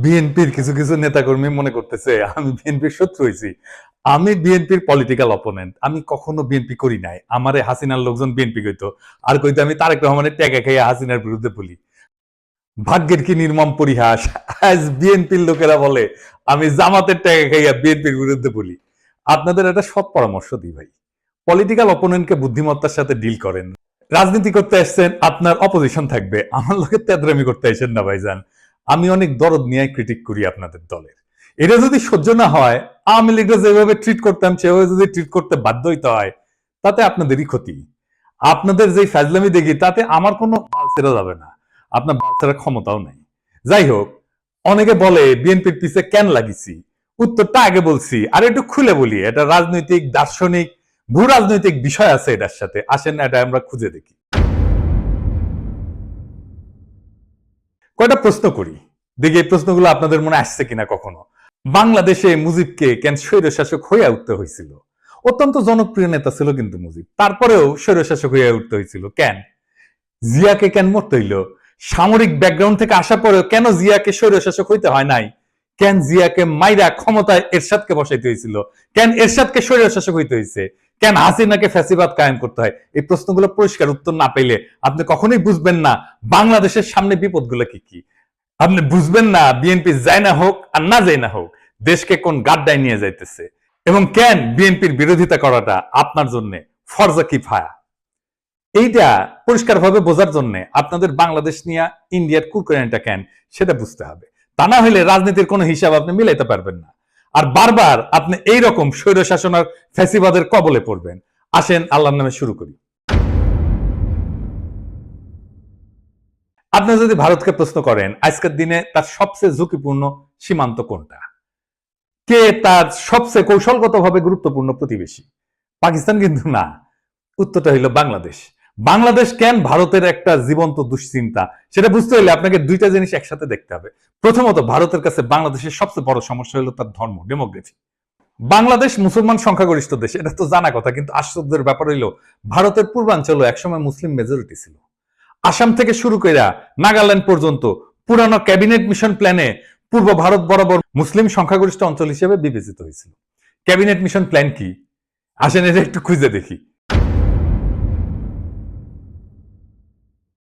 বিএনপির কিছু কিছু নেতাকর্মী মনে করতেছে আমি বিএনপির শত্রু হয়েছি। আমি বিএনপির পলিটিক্যাল অপোনেন্ট। আমি কখনো বিএনপি করি নাই। আমারে হাসিনার লোকজন বিএনপি কইতো, আর কইতো আমি তারেক রহমানের ট্যাগা খাইয়া হাসিনার বিরুদ্ধে বলি। ভাগ্যের কি নির্মম পরিহাস, আজ বিএনপির লোকেরা বলে আমি জামাতের ট্যাগা খাইয়া বিএনপির বিরুদ্ধে বলি। আপনাদের একটা সৎ পরামর্শ দিই ভাই, পলিটিক্যাল অপোনেন্টকে বুদ্ধিমত্তার সাথে ডিল করেন। রাজনীতি করতে আসছেন, আপনার অপোজিশন থাকবে, আমার লোকে তেদরামি করতে আসেন না ভাইজান। আমি অনেক দরদ নিয়ে ক্রিটিক করি আপনাদের দলের। এটা যদি সহ্য না হয়, আওয়ামী লীগরা যেভাবে ট্রিট করতাম সেভাবে যদি ট্রিট করতে বাধ্য হইতে হয়, তাতে আপনাদেরই ক্ষতি। আপনাদের যে ফাজলামি দেখি তাতে আমার কোনো বাল ছেড়া যাবে না, আপনার বাল ছেড়ার ক্ষমতাও নাই। যাই হোক, অনেকে বলে বিএনপির পিছে কেন লাগিছি, উত্তরটা আগে বলছি, আর একটু খুলে বলি। এটা রাজনৈতিক, দার্শনিক, ভূ রাজনৈতিক বিষয় আছে এটার সাথে। আসেন এটা আমরা খুঁজে দেখি। কয়টা প্রশ্ন করি, দেখি এই প্রশ্নগুলো আপনাদের মনে আসছে কিনা কখনো। বাংলাদেশে মুজিবকে কেন স্বৈরশাসক হইয়া উঠতে হয়েছিল? অত্যন্ত জনপ্রিয় নেতা ছিল কিন্তু মুজিব, তারপরেও স্বৈরশাসক হইয়া উঠতে হয়েছিল কেন? জিয়াকে কেন মরতে হইল? সামরিক ব্যাকগ্রাউন্ড থেকে আসা পরেও কেন জিয়াকে স্বৈরশাসক হইতে হয় নাই? কেন জিয়াকে মাইরা ক্ষমতায় এরশাদকে বসাইতে হয়েছিল? কেন এরশাদকে স্বৈরশাসক হইতে হয়েছে? কেন হাসিনাকে ফ্যাসিবাদ কায়েম করতে হয়? এই প্রশ্নগুলো পরিষ্কার উত্তর না পেলে আপনি কখনোই বুঝবেন না বাংলাদেশের সামনে বিপদগুলো কি কি। আপনি বুঝবেন না বিএনপি যায় না হোক আর না যায় না হোক, দেশকে কোন গাড্ডায় নিয়ে যাইতেছে, এবং কেন বিএনপির বিরোধিতা করাটা আপনার জন্য ফরজা কিফায়া। এইটা পরিষ্কারভাবে বোঝার জন্য আপনাদের বাংলাদেশ নিয়ে ইন্ডিয়ার কুরকুরানিটা কেন সেটা বুঝতে হবে। তা না হলে রাজনীতির কোনো হিসাব আপনি মিলাইতে পারবেন না, আর বারবার আপনি এইরকম স্বৈর শাসন আর ফ্যাসিবাদের কবলে পড়বেন। আসেন আল্লাহর নামে শুরু করি। আপনি যদি ভারতকে প্রশ্ন করেন আজকের দিনে তার সবচেয়ে ঝুঁকিপূর্ণ সীমান্ত কোনটা, কে তার সবচেয়ে কৌশলগতভাবে গুরুত্বপূর্ণ প্রতিবেশী, পাকিস্তান কিন্তু না। উত্তরটা হইল বাংলাদেশ। বাংলাদেশ কেন ভারতের একটা জীবন্ত দুশ্চিন্তা, সেটা বুঝতে হলে আপনাকে দুইটা জিনিস একসাথে দেখতে হবে। প্রথমত, ভারতের কাছে বাংলাদেশের সবচেয়ে বড় সমস্যা হলো তার ধর্ম, ডেমোগ্রাফি। বাংলাদেশ মুসলমান সংখ্যাগরিষ্ঠ দেশ, এটা তো জানা কথা, কিন্তু আশ্চর্যের ব্যাপার হইল ভারতের পূর্বাঞ্চলে একসময় মুসলিম মেজরিটি ছিল। আসাম থেকে শুরু করে নাগাল্যান্ড পর্যন্ত পুরানো ক্যাবিনেট মিশন প্ল্যানে পূর্ব ভারত বরাবর মুসলিম সংখ্যাগরিষ্ঠ অঞ্চল হিসেবে বিবেচিত হয়েছিল। ক্যাবিনেট মিশন প্ল্যান কি? আসেন এটা একটু খুঁজে দেখি।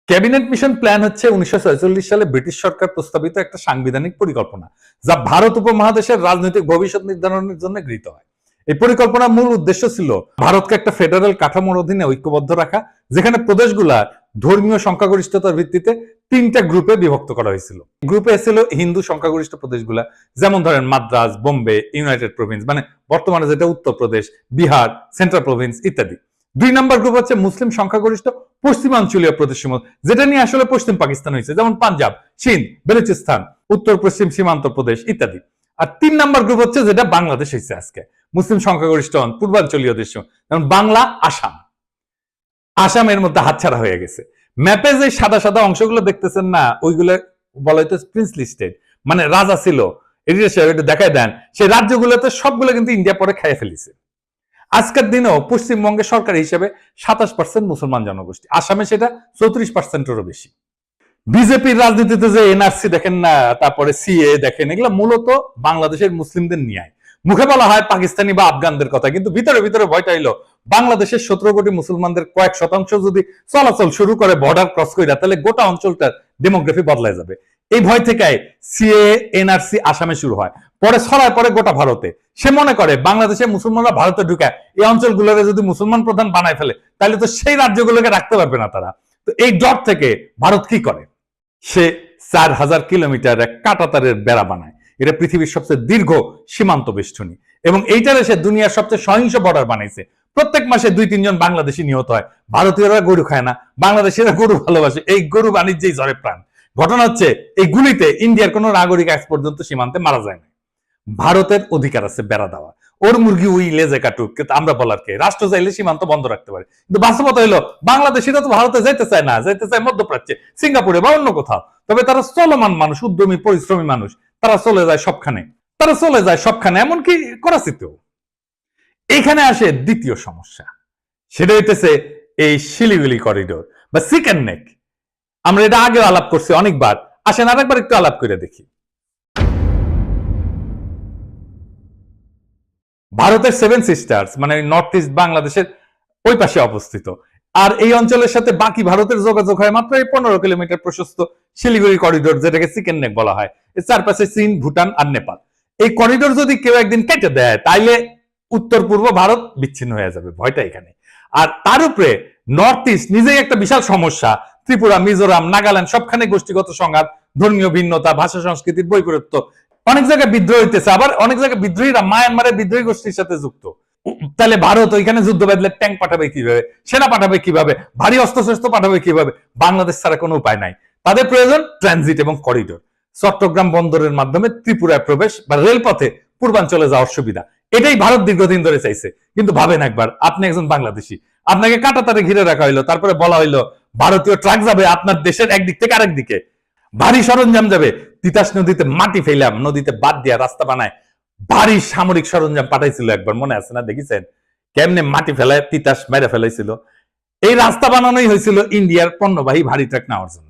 ক্যাবিনেট মিশন প্ল্যান হচ্ছে 1946 সালে ব্রিটিশ সরকার প্রস্তাবিত একটা সাংবিধানিক পরিকল্পনা, যা ভারত উপমহাদেশের রাজনৈতিক ভবিষ্যৎ নির্ধারণের জন্য গৃহীত হয়। এই পরিকল্পনার মূল উদ্দেশ্য ছিল ভারতকে একটা ফেডারেল কাঠামোর অধীনে ঐক্যবদ্ধ রাখা, যেখানে প্রদেশগুলা ধর্মীয় সংখ্যাগরিষ্ঠতার ভিত্তিতে তিনটা গ্রুপে বিভক্ত করা হয়েছিল। গ্রুপে ছিল হিন্দু সংখ্যাগরিষ্ঠ প্রদেশগুলা, যেমন ধরেন মাদ্রাজ, বোম্বে, ইউনাইটেড প্রভিন্স, মানে বর্তমানে যেটা উত্তরপ্রদেশ, বিহার, সেন্ট্রাল প্রভিন্স ইত্যাদি। 2 নম্বর গ্রুপ হচ্ছে মুসলিম সংখ্যাগরিষ্ঠ পশ্চিমাঞ্চলীয় প্রদেশসমূহ, যেটা নিয়ে আসলে পশ্চিম পাকিস্তান হয়েছে, যেমন পাঞ্জাব, সিন্ধ, বেলুচিস্তান, উত্তর পশ্চিম সীমান্ত প্রদেশ ইত্যাদি। আর 3 নম্বর গ্রুপ হচ্ছে যেটা বাংলাদেশ হয়েছে আজকে, মুসলিম সংখ্যাগরিষ্ঠ পূর্বাঞ্চলীয় দেশ, যেমন বাংলা, আসাম। আসামের মধ্যে হাতছাড়া হয়ে গেছে। ম্যাপে যে সাদা সাদা অংশগুলো দেখতেছেন না, ওইগুলো বলা হইতো প্রিন্সলি স্টেট, মানে রাজা ছিল। এটা দেখায় দেন, সেই রাজ্যগুলোতে সবগুলো কিন্তু ইন্ডিয়া পরে খেয়ে ফেলিছে। আজকের দিনেও পশ্চিমবঙ্গের সরকার হিসেবে 27% মুসলমান জনগোষ্ঠী, আসামে সেটা 34%-এরও বেশি। বিজেপির রাজনীতিতে যে এনআরসি দেখেন না, তারপরে সিএ দেখেন, এগুলো মূলত বাংলাদেশের মুসলিমদের নিয়ে। মুখে বলা হয় পাকিস্তানি বা আফগানদের কথা, কিন্তু ভিতরে ভিতরে ভয়টা হইলো বাংলাদেশের 17 কোটি মুসলমানদের কয়েক শতাংশ যদি চলাচল শুরু করে বর্ডার ক্রস করে, তাহলে গোটা অঞ্চলটার ডেমোগ্রাফি বদলায় যাবে। এই ভয় থেকে সিএ, এনআরসি আসামে শুরু হয়, পরে ছড়ায় পরে গোটা ভারতে। সে মনে করে বাংলাদেশের মুসলমানরা ভারতে ঢুকায় এই অঞ্চলগুলোকে যদি মুসলমান প্রধান বানায় ফেলে, তাহলে তো সেই রাজ্যগুলোকে রাখতে পারবে না তারা। তো এই ডট থেকে ভারত কি করে, সে 4000 কিলোমিটার এক কাঁটাতারের বেড়া বানায়। এটা পৃথিবীর সবচেয়ে দীর্ঘ সীমান্ত বেষ্টনী, এবং এইটারে সে দুনিয়ার সবচেয়ে সহিংস বর্ডার বানাইছে। প্রত্যেক মাসে 2-3 জন বাংলাদেশি নিহত হয়। ভারতীয়রা গরু খায় না, বাংলাদেশিরা গরু ভালোবাসে, এই গরু বাণিজ্যেই ঝরে প্রাণ। ঘটনা হচ্ছে এই গুলিতে ইন্ডিয়ার কোন নাগরিক আজ পর্যন্ত সীমান্তে মারা যায় না। ভারতের অধিকার আছে বেড়া দেওয়া, ওর মুরগি ওই লেজে কাটুক, কিন্তু আমরা বলার কে? রাষ্ট্র চাইলে সীমান্ত বন্ধ রাখতে পারে, কিন্তু বাস্তবতা হলো বাংলাদেশিরা তো ভারতে যাইতে চায় না, যাইতে চায় মধ্যপ্রাচ্যে, সিঙ্গাপুরে বা অন্য কোথাও। তবে তারা চলমান মানুষ, উদ্যমী পরিশ্রমী মানুষ, তারা চলে যায় সবখানে, এমনকি করাচিতেও। এইখানে আসে দ্বিতীয় সমস্যা, সেটা হইতেছে এই শিলিগুড়ি করিডোর বা চিকেন নেক। আমরা এটা আগেও আলাপ করছি অনেকবার, আসেন আরেকবার একটু আলাপ করে দেখি। ভারতের সেভেন সিস্টার্স মানে নর্থ ইস্ট বাংলাদেশের ওই পাশে অবস্থিত। আর এই অঞ্চলের সাথে বাকি ভারতের যোগাযোগ হয় মাত্র 15 কিলোমিটার প্রশস্ত শিলিগুড়ি করিডোর, যেটাকে চিকেন নেক বলা হয়। এর চারপাশে চীন, ভুটান আর নেপাল। এই করিডোর যদি কেউ একদিন কেটে দেয় তাইলে উত্তর পূর্ব ভারত বিচ্ছিন্ন হয়ে যাবে, ভয়টা এখানে। আর তার উপরে নর্থ ইস্ট নিজেই একটা বিশাল সমস্যা। ত্রিপুরা, মিজোরাম, নাগাল্যান্ড সবখানে গোষ্ঠীগত সংঘাত, ধর্মীয় ভিন্নতা, ভাষা সংস্কৃতির বৈপরীত্য। অনেক জায়গায় বিদ্রোহ হইতেছে, আবার অনেক জায়গায় বিদ্রোহীরা মায়ানমারের বিদ্রোহী গোষ্ঠীর সাথে যুক্ত। তাহলে ভারত ওইখানে যুদ্ধ বাঁধলে ট্যাঙ্ক পাঠাবে কিভাবে, সেনা পাঠাবে কিভাবে, ভারী অস্ত্রশস্ত্র পাঠাবে কিভাবে? বাংলাদেশ ছাড়া কোনো উপায় নাই। তাদের প্রয়োজন ট্রানজিট এবং করিডোর। চট্টগ্রাম বন্দরের মাধ্যমে ত্রিপুরায় প্রবেশ বা রেলপথে পূর্বাঞ্চলে যাওয়ার সুবিধা, এটাই ভারত দীর্ঘদিন ধরে চাইছে। কিন্তু ভাবেন একবার, আপনি একজন বাংলাদেশি, আপনাকে কাঁটাতারে ঘিরে রাখা হইলো, তারপরে বলা হইলো ভারতীয় ট্রাক যাবে আপনার দেশের একদিক থেকে আরেক দিকে, ভারী সরঞ্জাম যাবে। তিতাস নদীতে মাটি ফেলাম, নদীতে বাদ দিয়া রাস্তা বানায় ভারী সামরিক সরঞ্জাম পাঠাইছিল একবার, মনে আছে না? দেখেছেন কেমনে মাটি ফেলায় তিতাস মেরে ফেলাইছিল? এই রাস্তা বানানোই হয়েছিল ইন্ডিয়ার পণ্যবাহী ভারী ট্রাক নেওয়ার জন্য।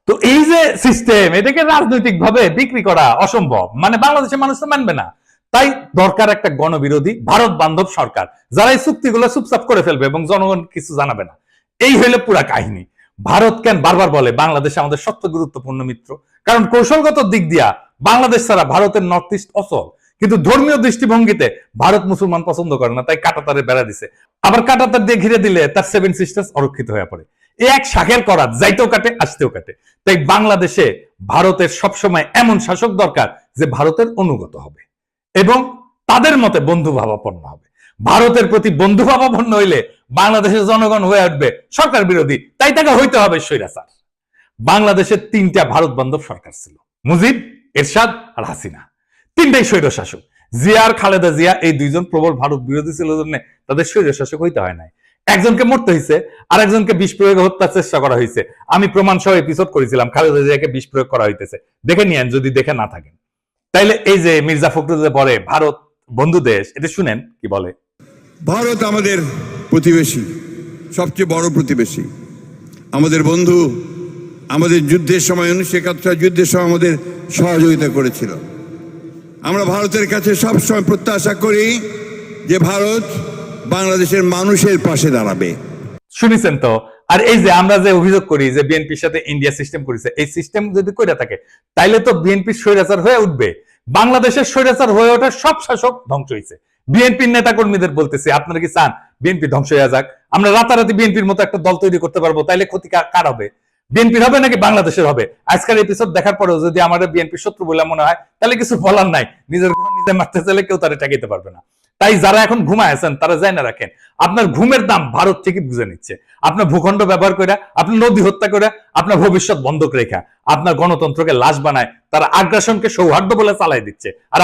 তো এই যে সিস্টেম, এটাকে রাজনৈতিক ভাবে বিক্রি করা অসম্ভব, মানে বাংলাদেশের মানুষ তো মানবে না। তাই দরকার একটা গণবিরোধী ভারত বান্ধব সরকার, যারা এই চুক্তিগুলো চুপচাপ করে ফেলবে এবং জনগণ কিছু জানাবে না। এই হইলে পুরা কাহিনী। ভারত কেন বারবার বলে বাংলাদেশ আমাদের সবচেয়ে গুরুত্বপূর্ণ মিত্র? কারণ কৌশলগত দিক দিয়া বাংলাদেশ ছাড়া ভারতের নর্থ ইস্ট অচল। কিন্তু ধর্মীয় দৃষ্টিভঙ্গিতে ভারত মুসলমান পছন্দ করে না, তাই কাঁটাতারে বেড়া দিছে। আবার কাঁটাতার দিয়ে ঘিরে দিলে তার সেভেন সিস্টার্স অরক্ষিত হয়ে পড়ে। এই এক শাখের করাত, যাইতেও কাটে আসতেও কাটে। তাই বাংলাদেশে ভারতের সবসময় এমন শাসক দরকার যে ভারতের অনুগত হবে এবং তাদের মতে বন্ধুভাবাপন্ন হবে। ভারতের প্রতি বন্ধুভাবাপন্ন হইলে বাংলাদেশের জনগণ হয়ে উঠবে সরকার বিরোধী, তাই তাকে হইতে হবে স্বৈরাচার। বাংলাদেশের 3টা ভারত বান্ধব সরকার ছিল, মুজিব, এরশাদ আর হাসিনা। 3টাই স্বৈর শাসক। জিয়া আর খালেদা জিয়া এই 2জন প্রবল ভারত বিরোধী ছিল জন্য তাদের স্বৈর শাসক হইতে হয় নাই। একজনকে মরতে হয়েছে, আর একজনকে বিষ প্রয়োগে হত্যার চেষ্টা করা হয়েছে। আমি প্রমাণ সহ এপিসোড করেছিলাম খালেদা জিয়াকে বিষ প্রয়োগ করা হইতেছে, দেখে নিয়েন যদি দেখে না থাকেন। তাইলে এই যে মির্জা ফখরুল যে বলে ভারত বন্ধু দেশ, এটা শুনেন কি বলে। ভারত আমাদের প্রতিবেশী, সবচেয়ে বড় প্রতিবেশী, আমাদের বন্ধু। আমাদের যুদ্ধের সময় 1971 যুদ্ধের সময় আমাদের সহযোগিতা করেছিল। আমরা ভারতের কাছে সবসময় প্রত্যাশা করি যে ভারত বাংলাদেশের মানুষের পাশে দাঁড়াবে। শুনেছেন তো? আর এই যে আমরা যে অভিযোগ করি যে বিএনপির সাথে ইন্ডিয়া সিস্টেম করেছে, এই সিস্টেম যদি করে থাকে তাইলে তো বিএনপি স্বৈরাচার হয়ে উঠবে। বাংলাদেশের স্বৈরাচার হয়ে ওঠার সব শাসক ধ্বংস হয়েছে। বিএনপির নেতা কর্মীদের বলতেছি, আপনারা কি চান বিএনপি ধ্বংস হয়ে যাক? আমরা রাতারাতি বিএনপির মতো একটা দল তৈরি করতে পারবো, তাইলে ক্ষতি কার হবে? বিএনপির হবে নাকি বাংলাদেশের হবে? আজকের এপিসোড দেখার পরেও যদি আমাদের বিএনপির শত্রু বলে মনে হয়, তাহলে কিছু বলার নাই। নিজের ঘুম নিজে মারতে চাইলে কেউ তারা ঠেকাইতে পারবে না। তাই যারা এখন ঘুমায় আছেন তারা যায় না রাখেন, আপনার ঘুমের দাম ভারত থেকে বুঝে নিচ্ছে। আপনার ভূখণ্ড ব্যবহার করে, আপনার নদী হত্যা করে, আপনার ভবিষ্যৎ বন্ধক রেখা, আপনার গণতন্ত্রকে লাশ বানায়, তারা আগ্রাসনকে সৌহার্দ্য বলে চালাই দিচ্ছে। আর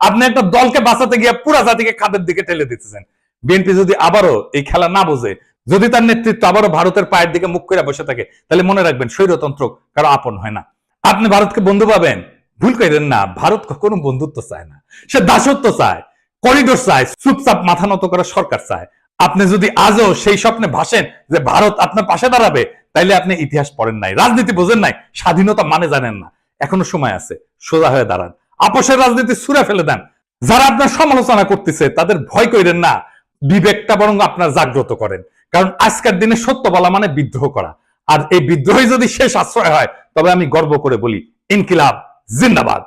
আপনি একটা দলকে বাঁচাতে গিয়ে পুরা জাতিকে খাদের দিকে ঠেলে দিতেছেন। বিএনপি যদি আবারও এই খেলা না বোঝে, যদি তার নেতৃত্ব আবারও ভারতের পায়ের দিকে মুখ করে বসে থাকে, তাহলে মনে রাখবেন স্বৈরতন্ত্র কারো আপন হয় না। আপনি ভারতকে বন্ধু পাবেন, ভুল করেন না। ভারত কখনো বন্ধুত্ব চায় না, সে দাসত্ব চায়, করিডোর চায়, চুপচাপ মাথা নত করা সরকার চায়। আপনি যদি আজও সেই স্বপ্নে ভাসেন যে ভারত আপনার পাশে দাঁড়াবে, তাইলে আপনি ইতিহাস পড়েন নাই, রাজনীতি বোঝেন নাই, স্বাধীনতা মানে জানেন না। এখনো সময় আছে, সোজা হয়ে দাঁড়ান, আপোষের রাজনীতি ছুঁড়ে ফেলে দেন। যারা আপনার সমালোচনা করতেছে তাদের ভয় করেন না, বিবেকটা বরং আপনার জাগ্রত করেন। কারণ আজকের দিনে সত্য বলা মানে বিদ্রোহ করা, আর এই বিদ্রোহই যদি শেষ আশ্রয় হয়, তবে আমি গর্ব করে বলি ইনকিলাব জিন্দাবাদ।